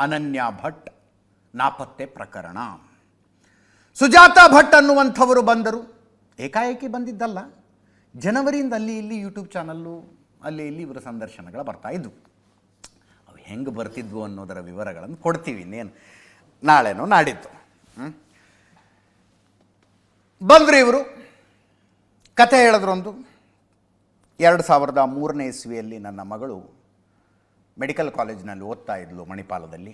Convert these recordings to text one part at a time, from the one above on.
ಅನನ್ಯ ಭಟ್ ನಾಪತ್ತೆ ಪ್ರಕರಣ. ಸುಜಾತಾ ಭಟ್ ಅನ್ನುವಂಥವರು ಬಂದರು. ಏಕಾಏಕಿ ಬಂದಿದ್ದಲ್ಲ, ಜನವರಿಯಿಂದ ಅಲ್ಲಿ ಇಲ್ಲಿ ಯೂಟ್ಯೂಬ್ ಚಾನಲ್ಲು ಅಲ್ಲಿ ಇಲ್ಲಿ ಇವರ ಸಂದರ್ಶನಗಳು ಬರ್ತಾ ಇದ್ವು. ಅವು ಹೆಂಗೆ ಬರ್ತಿದ್ವು ಅನ್ನೋದರ ವಿವರಗಳನ್ನು ಕೊಡ್ತೀವಿ ಇನ್ನೇನು ನಾಳೆನೋ ನಾಡಿದ್ದು. ಬಂದರು ಇವರು, ಕಥೆ ಹೇಳಿದ್ರೊಂದು. 2003ನೇ ಇಸ್ವಿಯಲ್ಲಿ ನನ್ನ ಮಗಳು ಮೆಡಿಕಲ್ ಕಾಲೇಜಿನಲ್ಲಿ ಓದ್ತಾ ಇದ್ಲು ಮಣಿಪಾಲದಲ್ಲಿ.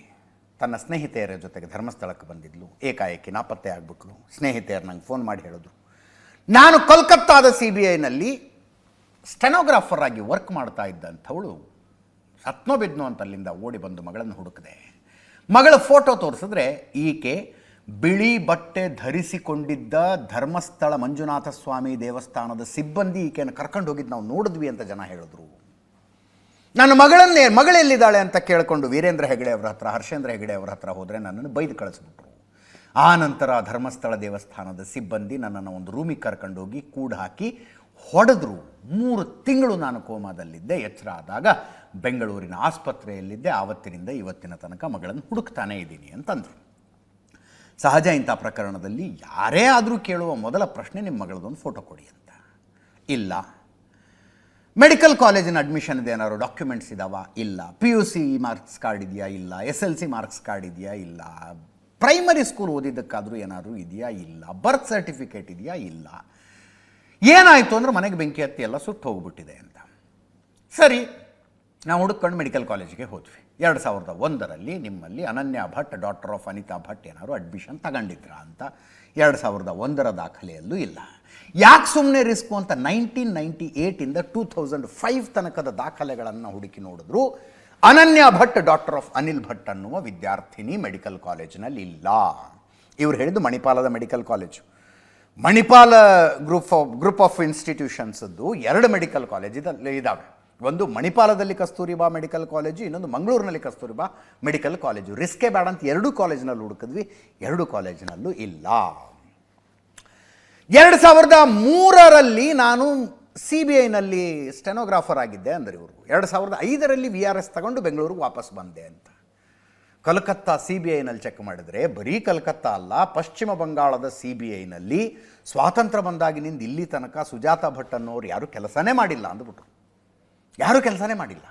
ತನ್ನ ಸ್ನೇಹಿತೆಯರ ಜೊತೆಗೆ ಧರ್ಮಸ್ಥಳಕ್ಕೆ ಬಂದಿದ್ಲು. ಏಕಾಏಕಿ ನಾಪತ್ತೆ ಆಗಿಬಿಟ್ಲು. ಸ್ನೇಹಿತೆಯರು ನಂಗೆ ಫೋನ್ ಮಾಡಿ ಹೇಳಿದ್ರು, ನಾನು ಕೋಲ್ಕತ್ತಾದ CBIನಲ್ಲಿ ಸ್ಟೆನೋಗ್ರಾಫರ್ ಆಗಿ ವರ್ಕ್ ಮಾಡ್ತಾ ಇದ್ದಂಥವಳು ಸತ್ನೋ ಬಿದ್ನೋ ಅಂತ ಅಲ್ಲಿಂದ ಓಡಿ ಬಂದು ಮಗಳನ್ನು ಹುಡುಕಿದೆ. ಮಗಳ ಫೋಟೋ ತೋರಿಸಿದ್ರೆ ಈಕೆ ಬಿಳಿ ಬಟ್ಟೆ ಧರಿಸಿಕೊಂಡಿದ್ದ ಧರ್ಮಸ್ಥಳ ಮಂಜುನಾಥ ಸ್ವಾಮಿ ದೇವಸ್ಥಾನದ ಸಿಬ್ಬಂದಿ ಈಕೆಯನ್ನು ಕರ್ಕೊಂಡು ಹೋಗಿದ್ದು ನಾವು ನೋಡಿದ್ವಿ ಅಂತ ಜನ ಹೇಳಿದ್ರು. ನನ್ನ ಮಗಳೆಲ್ಲಿದ್ದಾಳೆ ಅಂತ ಕೇಳಿಕೊಂಡು ವೀರೇಂದ್ರ ಹೆಗಡೆ ಅವರ ಹತ್ರ, ಹರ್ಷೇಂದ್ರ ಹೆಗಡೆ ಅವರ ಹತ್ರ ಹೋದರೆ ನನ್ನನ್ನು ಬೈದು ಕಳಿಸ್ಬಿಟ್ರು. ಆ ನಂತರ ಧರ್ಮಸ್ಥಳ ದೇವಸ್ಥಾನದ ಸಿಬ್ಬಂದಿ ನನ್ನನ್ನು ಒಂದು ರೂಮಿಗೆ ಕರ್ಕೊಂಡೋಗಿ ಕೂಡು ಹಾಕಿ ಹೊಡೆದ್ರು. 3 ತಿಂಗಳು ನಾನು ಕೋಮಾದಲ್ಲಿದ್ದೆ. ಎಚ್ಚರ ಆದಾಗ ಬೆಂಗಳೂರಿನ ಆಸ್ಪತ್ರೆಯಲ್ಲಿದ್ದೆ. ಆವತ್ತಿನಿಂದ ಇವತ್ತಿನ ತನಕ ಮಗಳನ್ನು ಹುಡುಕ್ತಾನೇ ಇದ್ದೀನಿ ಅಂತಂದರು. ಸಹಜ ಇಂಥ ಪ್ರಕರಣದಲ್ಲಿ ಯಾರೇ ಆದರೂ ಕೇಳುವ ಮೊದಲ ಪ್ರಶ್ನೆ, ನಿಮ್ಮ ಮಗಳದೊಂದು ಫೋಟೋ ಕೊಡಿ ಅಂತ. ಇಲ್ಲ. ಮೆಡಿಕಲ್ ಕಾಲೇಜಿನ ಅಡ್ಮಿಷನ್ದು ಏನಾದ್ರು ಡಾಕ್ಯುಮೆಂಟ್ಸ್ ಇದ್ದಾವ? ಇಲ್ಲ. PUC ಮಾರ್ಕ್ಸ್ ಕಾರ್ಡ್ ಇದೆಯಾ? ಇಲ್ಲ. SLC ಮಾರ್ಕ್ಸ್ ಕಾರ್ಡ್ ಇದೆಯಾ? ಇಲ್ಲ. ಪ್ರೈಮರಿ ಸ್ಕೂಲ್ ಓದಿದ್ದಕ್ಕಾದರೂ ಏನಾದರೂ ಇದೆಯಾ? ಇಲ್ಲ. ಬರ್ತ್ ಸರ್ಟಿಫಿಕೇಟ್ ಇದೆಯಾ? ಇಲ್ಲ. ಏನಾಯಿತು ಅಂದರೆ ಮನೆಗೆ ಬೆಂಕಿ ಹತ್ತಿ ಎಲ್ಲ ಸುಟ್ಟು ಹೋಗ್ಬಿಟ್ಟಿದೆ ಅಂತ. ಸರಿ, ನಾವು ಹುಡುಕೊಂಡು ಮೆಡಿಕಲ್ ಕಾಲೇಜಿಗೆ ಹೋದ್ವಿ. 2001ರಲ್ಲಿ ನಿಮ್ಮಲ್ಲಿ ಅನನ್ಯ ಭಟ್, ಡಾಕ್ಟರ್ ಆಫ್ ಅನಿತಾ ಭಟ್ ಏನಾದ್ರು ಅಡ್ಮಿಷನ್ ತಗೊಂಡಿದ್ರಾ ಅಂತ 2001ರ ದಾಖಲೆಯಲ್ಲೂ ಇಲ್ಲ. ಯಾಕೆ ಸುಮ್ಮನೆ ರಿಸ್ಕು ಅಂತ 1998ಇಂದ 2005 ತನಕದ ದಾಖಲೆಗಳನ್ನು ಹುಡುಕಿ ನೋಡಿದ್ರು. ಅನನ್ಯ ಭಟ್, ಡಾಕ್ಟರ್ ಆಫ್ ಅನಿಲ್ ಭಟ್ ಅನ್ನುವ ವಿದ್ಯಾರ್ಥಿನಿ ಮೆಡಿಕಲ್ ಕಾಲೇಜಿನಲ್ಲಿ ಇಲ್ಲ. ಇವರು ಹೇಳಿದ್ದು ಮಣಿಪಾಲದ medical college. Manipal group of ಇನ್ಸ್ಟಿಟ್ಯೂಷನ್ಸದ್ದು 2 ಮೆಡಿಕಲ್ ಕಾಲೇಜ್ ಇದ್ದಾವೆ. ಒಂದು ಮಣಿಪಾಲದಲ್ಲಿ ಕಸ್ತೂರಿಬಾ ಮೆಡಿಕಲ್ ಕಾಲೇಜು, ಇನ್ನೊಂದು ಮಂಗಳೂರಿನಲ್ಲಿ ಕಸ್ತೂರಿಬಾ ಮೆಡಿಕಲ್ ಕಾಲೇಜು. ರಿಸ್ಕೇ ಬೇಡ ಅಂತ 2 ಕಾಲೇಜಿನಲ್ಲಿ ಹುಡುಕಿದ್ವಿ, 2 ಕಾಲೇಜಿನಲ್ಲೂ ಇಲ್ಲ. 2003ರಲ್ಲಿ ನಾನು CBIನಲ್ಲಿ ಸ್ಟೆನೋಗ್ರಾಫರ್ ಆಗಿದ್ದೆ ಅಂದರೆ ಇವರು. 2005ರಲ್ಲಿ VRS ತಗೊಂಡು ಬೆಂಗಳೂರಿಗೆ ವಾಪಸ್ ಬಂದೆ ಅಂತ. ಕಲ್ಕತ್ತಾ CBIನಲ್ಲಿ ಚೆಕ್ ಮಾಡಿದರೆ ಬರೀ ಕಲ್ಕತ್ತಾ ಅಲ್ಲ, ಪಶ್ಚಿಮ ಬಂಗಾಳದ CBIನಲ್ಲಿ ಸ್ವಾತಂತ್ರ್ಯ ಬಂದಾಗಿನಿಂದ ಇಲ್ಲಿ ತನಕ ಸುಜಾತಾ ಭಟ್ ಅನ್ನೋರು ಯಾರೂ ಕೆಲಸನೇ ಮಾಡಿಲ್ಲ ಅಂದ್ಬಿಟ್ರು. ಯಾರೂ ಕೆಲಸನೇ ಮಾಡಿಲ್ಲ.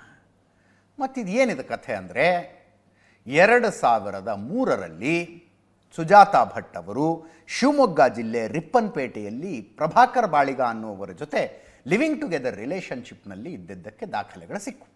ಮತ್ತಿದು ಏನಿದೆ ಕಥೆ ಅಂದರೆ, 2003ರಲ್ಲಿ ಸುಜಾತಾ ಭಟ್ ಅವರು ಶಿವಮೊಗ್ಗ ಜಿಲ್ಲೆ ರಿಪ್ಪನ್ಪೇಟೆಯಲ್ಲಿ ಪ್ರಭಾಕರ್ ಬಾಳಿಗ ಅನ್ನುವವರ ಜೊತೆ ಲಿವಿಂಗ್ ಟುಗೆದರ್ ರಿಲೇಷನ್ಶಿಪ್ನಲ್ಲಿ ಇದ್ದಿದ್ದಕ್ಕೆ ದಾಖಲೆಗಳು ಸಿಕ್ಕು.